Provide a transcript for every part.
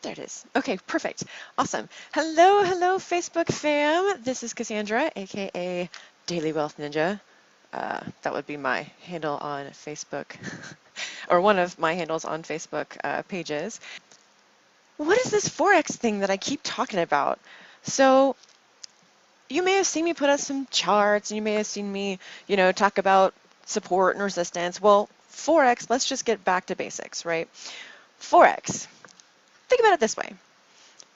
There it is. Okay, perfect. Awesome. Hello, hello, Facebook fam. This is Cassandra, aka Daily Wealth Ninja. That would be my handle on Facebook, or one of my handles on Facebook pages. What is this Forex thing that I keep talking about? So, you may have seen me put out some charts, and you may have seen me, talk about support and resistance. Well, Forex, let's just get back to basics, right? Forex, think about it this way.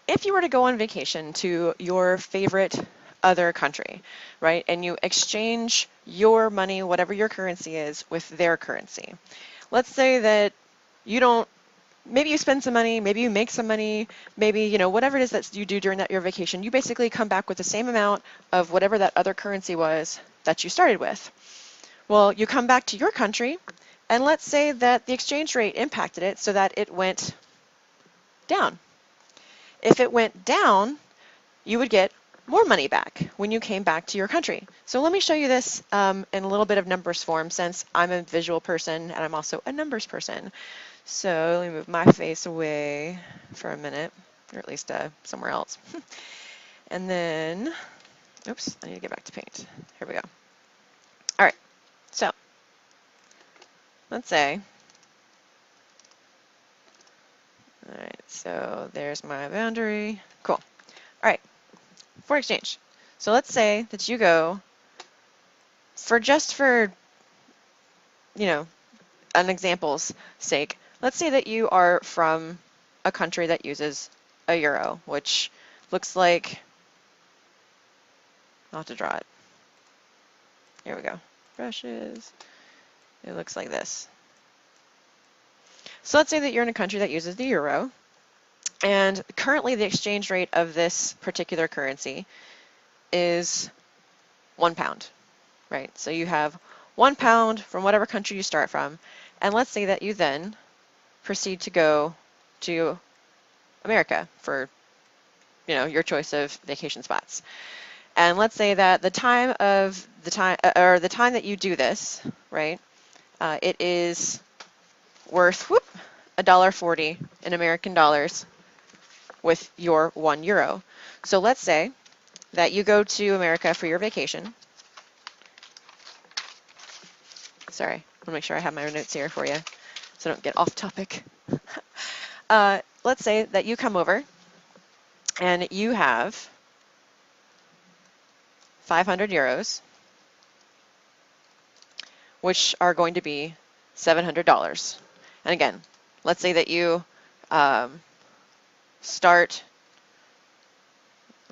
If you were to go on vacation to your favorite other country, right, and you exchange your money, whatever your currency is, with their currency. Let's say that you don't, maybe you spend some money, maybe you make some money, maybe, whatever it is that you do during your vacation, you basically come back with the same amount of whatever that other currency was that you started with. Well, you come back to your country, and let's say that the exchange rate impacted it so that it went down. If it went down, you would get more money back when you came back to your country. So let me show you this in a little bit of numbers form, since I'm a visual person and I'm also a numbers person. So let me move my face away for a minute, or at least somewhere else. And then, oops, I need to get back to paint. Here we go. All right, so let's say, all right, so there's my boundary. Cool. All right, for exchange. So let's say that you go for an example's sake, let's say that you are from a country that uses a euro, which looks like, I'll have to draw it. Here we go. Brushes. It looks like this. So let's say that you're in a country that uses the euro, and currently the exchange rate of this particular currency is £1, right? So you have £1 from whatever country you start from, and let's say that you then proceed to go to America for, your choice of vacation spots. And let's say that the time that you do this, right, it is worth $1.40 in American dollars with your €1. So let's say that you go to America for your vacation. Sorry, I want to make sure I have my notes here for you so I don't get off topic. Let's say that you come over and you have 500 euros, which are going to be $700. And again, let's say that you start,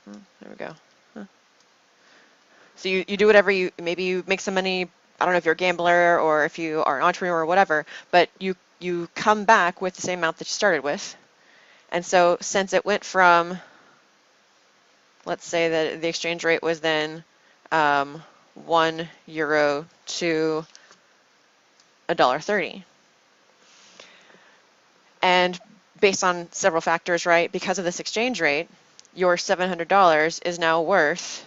there we go. So you do whatever maybe you make some money, I don't know if you're a gambler or if you are an entrepreneur or whatever, but you come back with the same amount that you started with. And so since it went from, let's say that the exchange rate was then €1 to $1.30. And based on several factors, right, because of this exchange rate, your $700 is now worth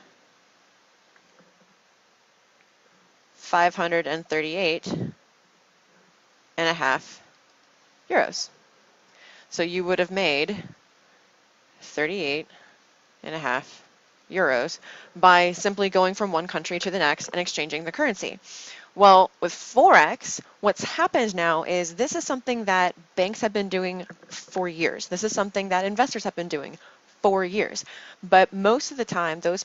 538.5 euros. So you would have made 38.5 euros by simply going from one country to the next and exchanging the currency. Well, with Forex, what's happened now is this is something that banks have been doing for years. This is something that investors have been doing for years. But most of the time, those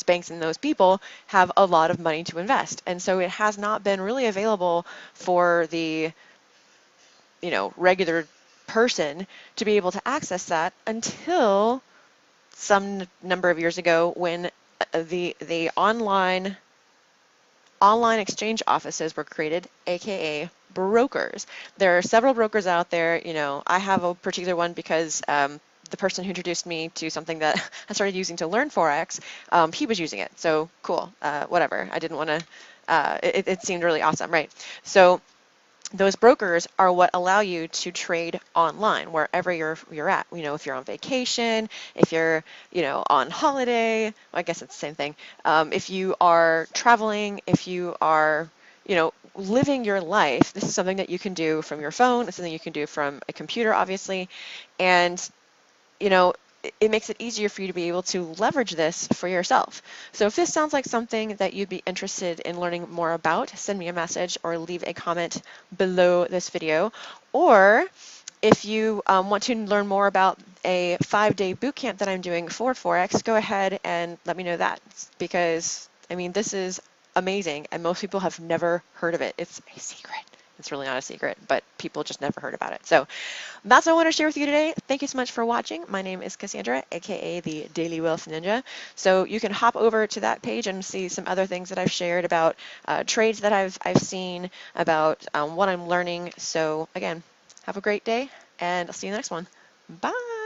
banks and those people have a lot of money to invest. And so it has not been really available for the, regular person to be able to access that until some number of years ago when the online exchange offices were created, aka brokers. There are several brokers out there. I have a particular one because the person who introduced me to something that I started using to learn Forex, he was using it. So cool, whatever. I didn't want to, it seemed really awesome, right? So those brokers are what allow you to trade online wherever you're at. If you're on vacation, if you're on holiday, well, I guess it's the same thing. If you are traveling, if you are living your life, this is something that you can do from your phone. It's something you can do from a computer, obviously, and you know, it makes it easier for you to be able to leverage this for yourself. So if this sounds like something that you'd be interested in learning more about, send me a message or leave a comment below this video. Or if you want to learn more about a 5-day bootcamp that I'm doing for Forex, go ahead and let me know that, because I mean, this is amazing and most people have never heard of it. It's a secret. It's really not a secret, but people just never heard about it. So that's what I want to share with you today. Thank you so much for watching. My name is Cassandra, aka the Daily Wealth Ninja. So you can hop over to that page and see some other things that I've shared about trades that I've seen, about what I'm learning. So again, have a great day, and I'll see you in the next one. Bye.